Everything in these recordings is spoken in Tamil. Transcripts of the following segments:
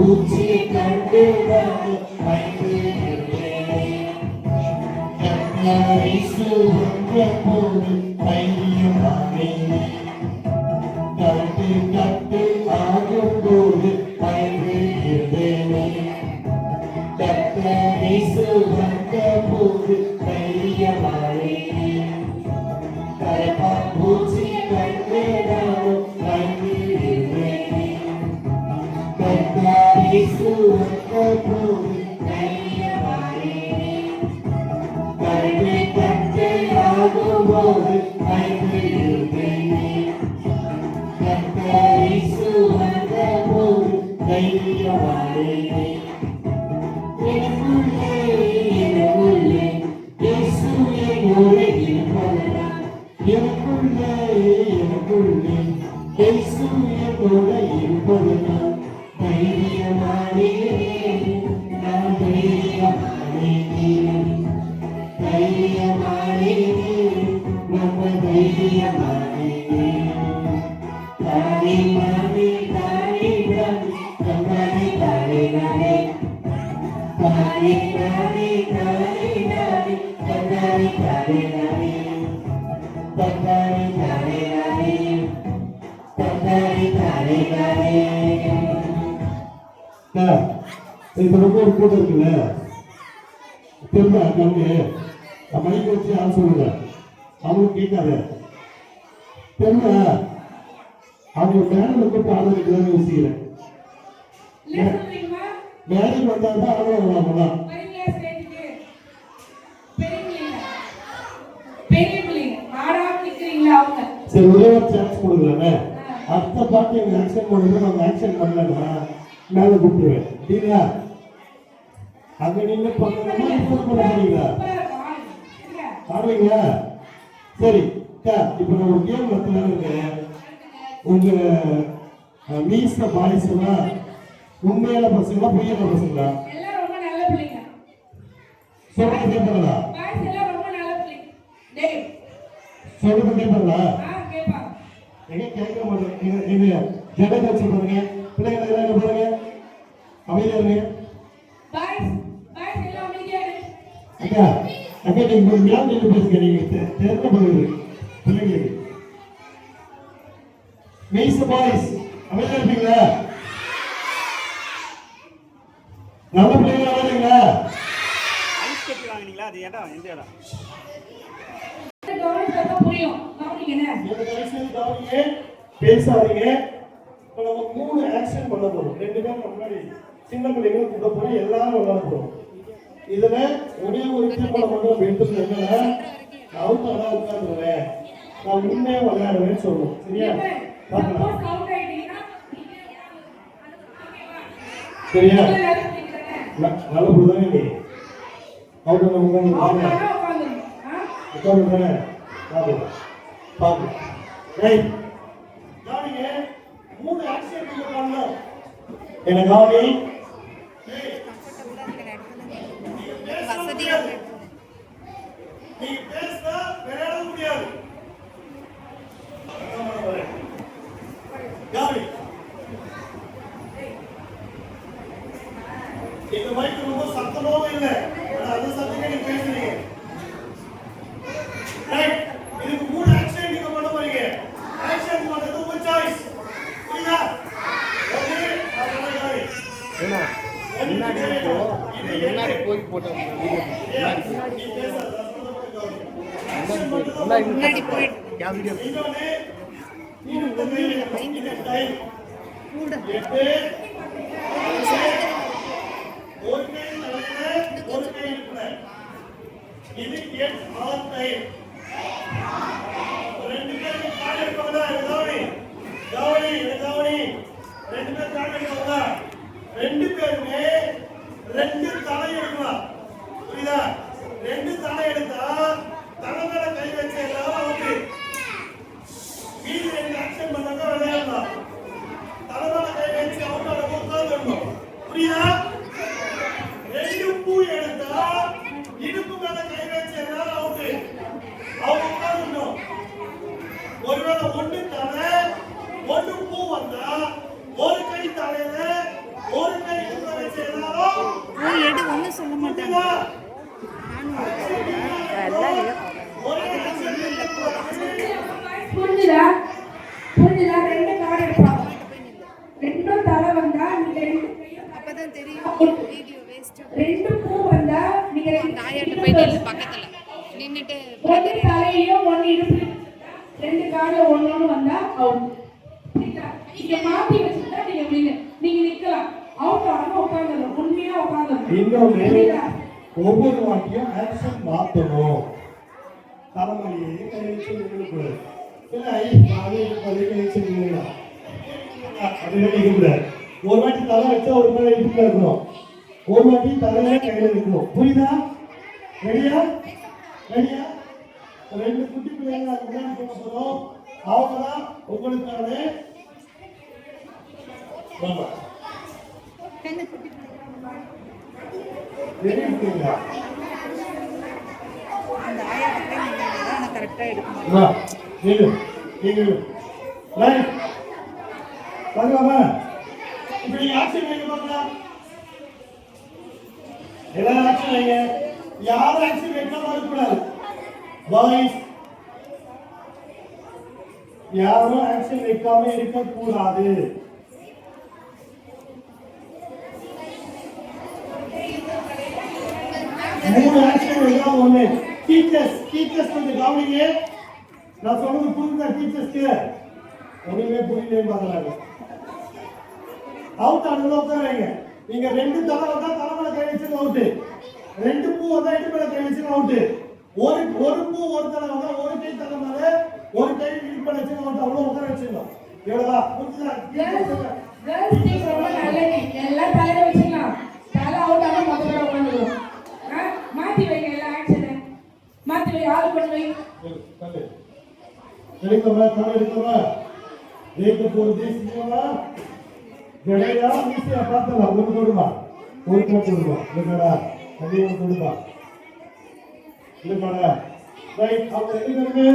பூச்சியை கண்டு போது தைரியமானே கட்டு கட்டு ஆகும் போது பயந்து இருந்தேனே கத்தரிசு வந்த போது தைரியமானே கரப்பா பூச்சி கண்டு பயந்து இருந்தேனே கத்தரிசு வந்த போது தைரியமானே கட்டு கட்டு ஆகும் போது பயந்து இருந்தேனே கத்தரிசு வந்த போது தைரியமானே எனக்குள்ளே இயேசு என்னோடு இருப்பதனால் எனக்குள்ளே இயேசு என்னோடு இருப்பதனால் தைரியமானே நான் தைரியமானே நம்ம தைரியமானே தானே மானே தானே தானே தானே தானே தானே தானே தானே தானே தானே தானே தானே தானே தானே இப்ப ரொம்ப ஒரு கூட்டம் இருக்குல்ல திரும்ப அவங்க மைக் வச்சு ஆள் சொல்லுங்க அவங்களுக்கு கேட்காது திரும்ப அவங்க மேடம் கூப்பிட்டு ஆள் இருக்குதான்னு யோசிக்கிறேன் மேடம் வந்தாங்க ஆளும் வரலாம் சரி ஒரே ஒரு சான்ஸ் கொடுக்கலாமே அடுத்த பாட்டு எங்க ஆக்ஷன் பண்ணுறது நம்ம ஆக்ஷன் பண்ணலன்னா மேல கூப்பிடுவேன் சரிங்களா அங்க நின்று பண்ணணுமா இன்ஃபார்ம் பண்ண போறீங்களா ஆடுவீங்களா சரி இப்ப நான் ஒரு கேம் நடத்தலாம் இருக்கேன் உங்க மீஸ் பாய்ஸ் எல்லாம் உண்மையான பசங்களா பொய்யான பசங்களா சொல்றது கேட்பாங்களா சொல்றது கேட்பாங்களா எங்க கேட்க மாட்டேங்க ஜனங்க வச்சு பாருங்க பிள்ளைங்க எல்லாம் பாருங்க அமைதியா இருங்க அக்கா அக்கா நீங்க மேல நின்று பேசுங்க நீங்க தெரிஞ்ச போகுது பிள்ளைங்களுக்கு மெய்ஸ் பாய்ஸ் அமைதியா இருப்பீங்களா நல்ல பிள்ளைங்களா வரீங்களா ஐஸ் கட்டி வாங்குனீங்களா அது இடம் எந்த இடம் பேசாதீங்க இப்ப நம்ம 3 ஆக்ஷன் பண்ண போறோம் 2 பேர் முன்னாடி சின்ன பிள்ளைகளும் கூட்ட போறோம் எல்லாரும் விளையாட போறோம் இதுல ஒரே ஒரு தீர்மானம் மட்டும் எடுத்துட்டு என்னன்னா அவுட் ஆனா உட்காந்துருவேன் நான் உண்மையா விளையாடுவேன்னு சொல்லுவோம் சரியா பார்க்கலாம் சரியா நல்ல புரியுதாங்க நீ அவுட் ஆனா உட்காந்துருவேன் பாப்பு ரைட் கவனிங்க 3 ஆக்ஷன் நீங்க பண்ணணும் என்ன கவனி வசதியா நீ பேசா விளையாட முடியாது கவனி இந்த மைக் ரொம்ப சத்தமாவும் இல்லை அந்த சத்தமே நீங்க பேசுறீங்க ரைட் இதுக்கு 3 ஆக்ஷன் நீங்க பண்ண போறீங்க ஆக்ஷன் பண்றது உங்க சாய்ஸ் புரியுதா ஓகே என்ன முன்னாடி போய் போட்டோம் முன்னாடி போய் வீடியோ இது கேட் ஆல் டைம் ரெண்டு பேரும் கால் எடுப்பாங்க கவனி ரெண்டு பேரும் கால் எடுப்பாங்க ரெண்டு பேருமே 2 தலை எடுக்கலாம் புரியுதா 2 தலை எடுத்தா தலை மேல கை வச்சு எல்லாரும் ஓகே மீதி 2 ஆக்ஷன் பண்ணாங்க விளையாடலாம் தலை மேல கை வச்சு அவங்களோட உட்கார்ந்துடணும் புரியுதா 2 பூ எடுத்தா இடுப்பு மேல கை வச்சு எல்லாரும் அவுட்டு புரிஞ்சுதா புரிஞ்சுதா? ரெண்டு கார்டு எடுப்பாங்க. ரெண்டும் தலை வந்தா நீங்க ரெண்டு அப்பதான் தெரியும் வீடியோ வேஸ்ட். ரெண்டு பூ வந்தா நீங்க தாயாட்ட போயிட்டு பக்கத்துல நின்னுட்டு ஒன்னு தலையிலயும் ஒன்னு இடுப்புல ரெண்டு கார்டுல ஒன்னொன்னு வந்தா அவுட். நீங்க மாத்தி வச்சுட்டா நீங்க நீங்க நிக்கலாம். அவுட் ஆகாம உட்காந்துடணும். உண்மையா உட்காந்துடணும். இன்னொன்று, ஒவ்வொரு வாட்டியும் ஆக்ஷன் மாற்றணும். தலைமொழியை கை வச்சு நிற்கக்கூடாது. இல்லை கை வச்சு நிற்கலாம். அது நிற்கக்கூடாது. ஒரு வாட்டி தலை வச்சா ஒரு மேலே இடுப்புல இருக்கணும். ஒரு வாட்டி தலையில கையில இருக்கணும். புரியுதா? ரெடியா? ரெடியா? ரெண்டு குட்டி பிள்ளைங்க முன்னாடி போக போறோம். அவங்க தான் உங்களுக்கான தெரியுங்களா? அந்த ஆயாட்ட போய் நின்னா கரெக்டா எடுக்கணும். வா, நீங்க ரைட் வரலாமா? இப்போ நீங்க ஆக்ஷன் வைங்க பார்க்கலாம். எல்லாரும் ஆக்ஷன் வைங்க. யாரும் ஆக்ஷன் வைக்காம இருக்கக்கூடாது. பாய்ஸ் யாரும் ஆக்ஷன் வைக்காம இருக்கக்கூடாது. மூணு ஆக்ஷன் வைக்கா ஒண்ணு. டீச்சர்ஸ் கொஞ்சம் கவனிங்க. நான் சொல்றது புரியுதா டீச்சர்ஸ்க்கு? ஒண்ணுமே புரியலன்னு பாக்குறாங்க. அவுட் ஆனதுல உட்காருங்க. நீங்க ரெண்டு தலை வந்தா தலைமையில கை வச்சு அவுட். ரெண்டு பூ வந்தா இடுப்புல கை வச்சு அவுட். ஒரு பூ ஒரு தலை வந்தா ஒரு கை தலை மேல ஒரு கை இடுப்புல வச்சு அவுட். அவ்வளவு உட்கார வச்சிடலாம். எவ்வளவுதா புரியுதா? கேர்ள்ஸ் டீம் ரொம்ப நல்லது. எல்லாம் தலையில வச்சுக்கலாம். தலை அவுட் ஆனா மொத்தமா உட்காந்துடும். மாத்தி வைங்க. எல்லாம் ஆக்ஷன் மாத்தி வை. ஆள் கொண்டு வை. எடுக்கவா தலை எடுக்கவா தேக்க போறது சிவமா ஜடையா மீசியா பார்த்தல ஒரு கொடுமா ஒரு கொடுமா இல்லடா அது ஒரு கொடுமா இல்லடா ரைட் அவங்க ரெண்டு பேருமே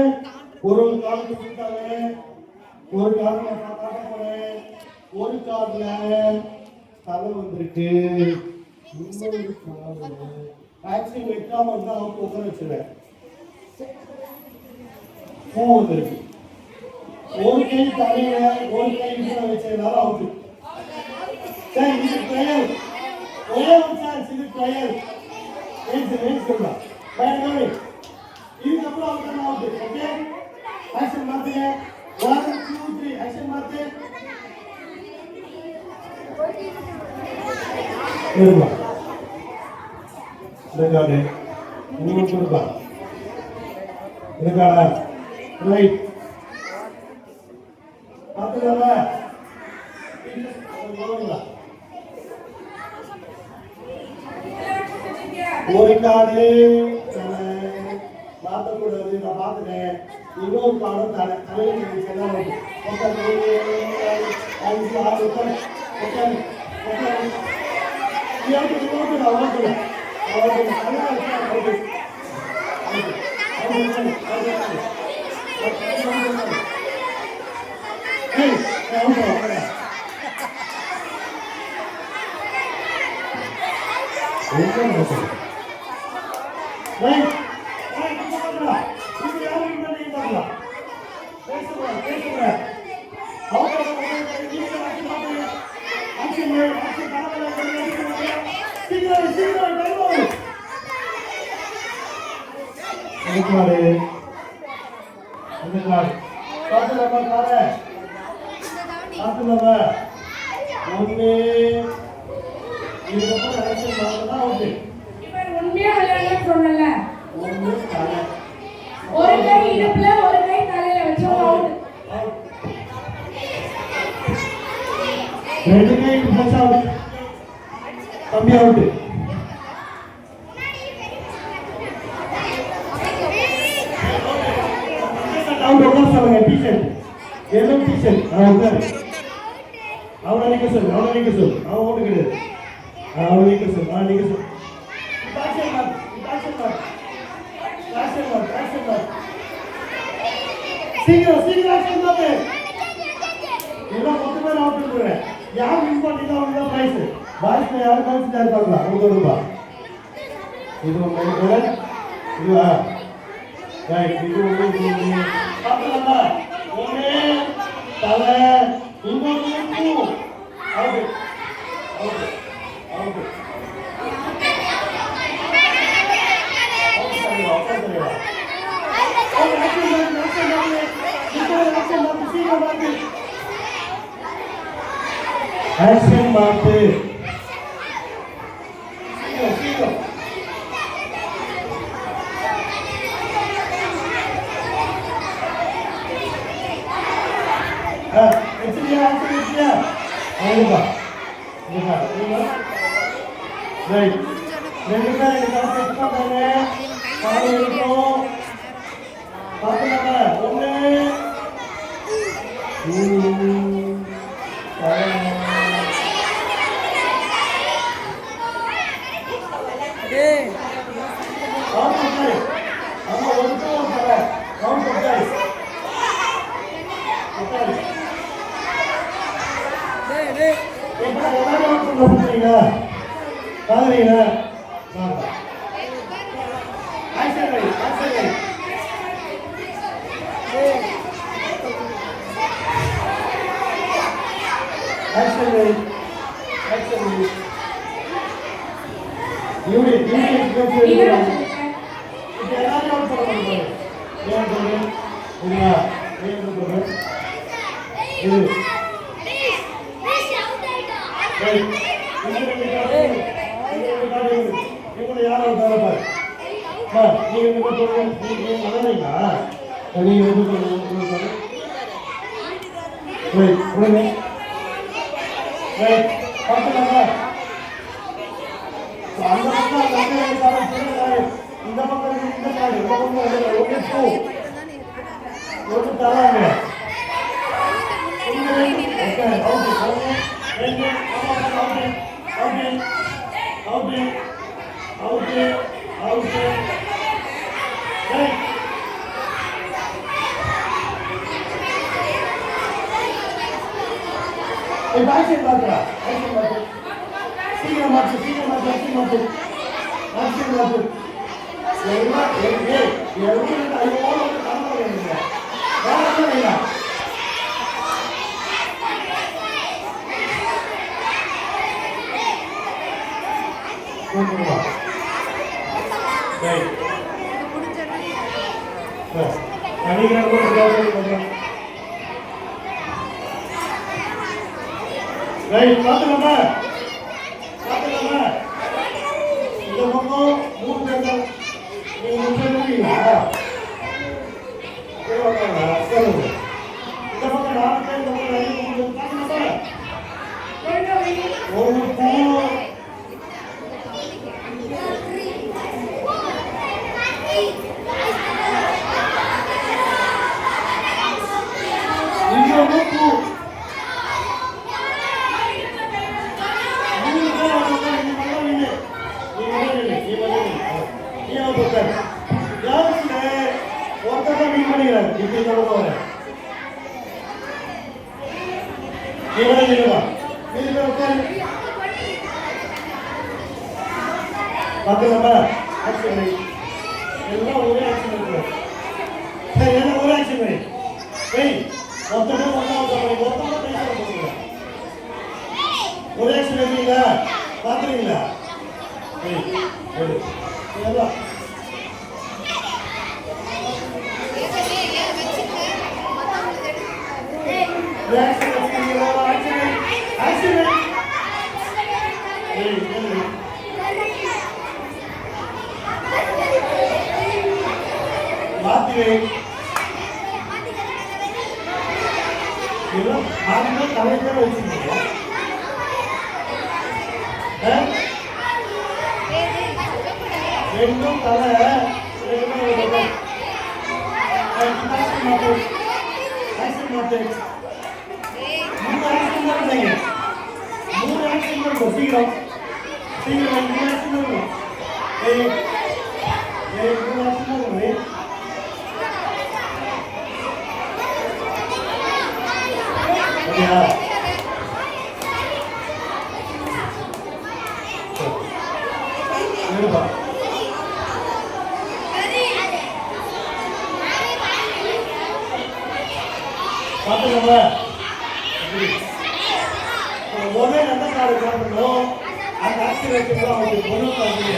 ஒரு கால் கொடுத்தாங்க. ஒரு கால்ல காட்ட போறேன். ஒரு கால்ல தலை வந்திருக்கு. இன்னொரு கால்ல ஆக்ஷன் வைக்காம இருந்தா அவங்க உட்கார வச்சிருவேன். போகுது. ஒரு கை தலையில ஒரு கை கீழே வச்சதுனால அவுட். சரி, இது ட்ரையல். ஒரே ஒரு சான்ஸ். இது ட்ரையல். வெயிட் சொல்லலாம். பயங்கரமே. இதுக்கப்புறம் அவுட் தான் அவுட். ஓகே, ஆக்ஷன் மாத்துங்க. 1 2 3 ஆக்ஷன் மாத்து. இருமா இருக்காடே உங்களுக்கு இருக்கா இருக்காடா ரைட் பாத்துக்கோங்க. ஒரு காடு மாத்தக்கூடாது. நான் பார்த்துட்டேன். இன்னொரு காடும் தலையில் உண்மையா விளையாட சொன்னல. ஒரு கை இடுப்புல ஒரு கை தலையில வச்சா அவுட். ரெண்டு கை வச்சா அவுட். கம்மி அவுட். அவங்க உட்கார சொல்லுங்க. டீச்சர் எல்லோ டீச்சர் அவனை நிக்க சொல்லு. அவன் ஓட்டு கிடையாது. அவன் நிக்க சொல்லு. நிக்க சொல்லு. சீக்கிரம் ஆக்ஷன் மாத்து. எல்லாம் 10 பேர் அவுட் பண்றேன். யார் வின் பண்ணீங்க அவங்க தான் பிரைஸ். பாய்ஸ் யார் பாய்ஸ் யார் பார்க்கலாம். 1 ரூபாய் இது ஒன்று இதுவா ரைட் இது ஒன்று பார்க்கலாமா ஒன்று தலை இன்னொன்று அவுட் அவுட் அவுட் ஆக்ஷன் மாத்து சீக்கிரம் வச்சிருக்கியா ஆக்ஷன் வச்சிருக்கியா அவ்வளோப்பா ரைட் ரெண்டு பேர் எனக்கு செட் பண்ணுறாங்க காலை இருக்கும் பார்க்கலாமா ஒன்று ரைட் பார்க்கலாமா பார்க்கலாமா இந்த பக்கம் மூணு பேர்கள் நீங்க முடிக்கிறீங்களா சொல்லுங்க இந்த பக்கம் நாலு பேர் இந்த பக்கம் ரெண்டு பார்க்கலாமா ஒரு பூ இன்னொரு பூ பார்க்கலாமா ஆக்ஷன் எல்லாம் ஒரே ஆக்ஷன் இருக்கு சரி எல்லாம் ஒரே ஆக்ஷன் ஏய் மொத்தமே ஒரே ஆக்ஷன் இருக்கீங்களா பார்க்குறீங்களா ஏய் எல்லாம் தலைவர் வச்சுக்கீங்க ரெண்டும் தலை சீக்கிரம் சீக்கிரம் நம்ம முதல் எந்த கார்டு காட்டணும் அந்த ஆக்சிலேஷன் அவங்களுக்கு முதல் கார்டு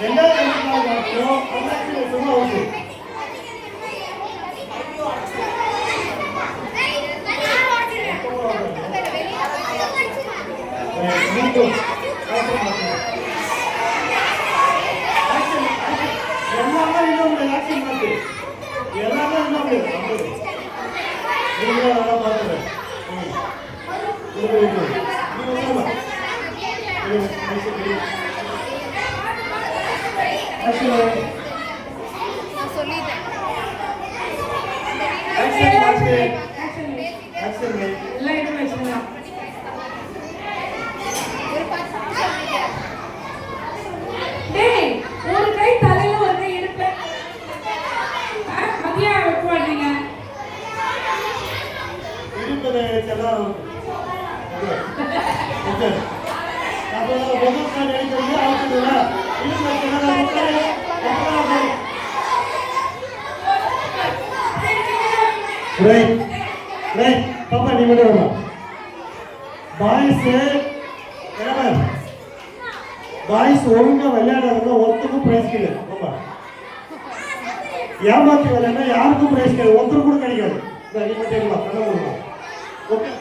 ரெண்டாவது எந்த கார்டு காட்டணும் அந்த ஆக்சிலேஷன் அவங்களுக்கு எல்லாமே இன்னும் ஆக்ஷன் மாத்து எல்லாமே இன்னும் நல்லா பார்த்துறேன் நான் சொல்லிட்டேன். எல்லாம் எடுத்து வச்சுருங்க. ஒரு 10 சொல்லிட்டேன். டேய், ஒரு கை தலையில ஒரு கை இடுப்பு. மதியா வைக்க மாட்டீங்க. பாப்பா நீ மட்டும் வரலாம் பாய்ஸ் ஒழுங்கா விளையாடுறவங்க ஒருத்தருக்கும் பிரைஸ் கிடையாது பாப்பா ஏமாத்தி விளையாடுனா யாருக்கும் பிரைஸ் கிடையாது ஒருத்தருக்கு கூட கிடைக்காது நீ மட்டும் இருக்கலாம் கண்ண கொடுக்கலாம் ஓகே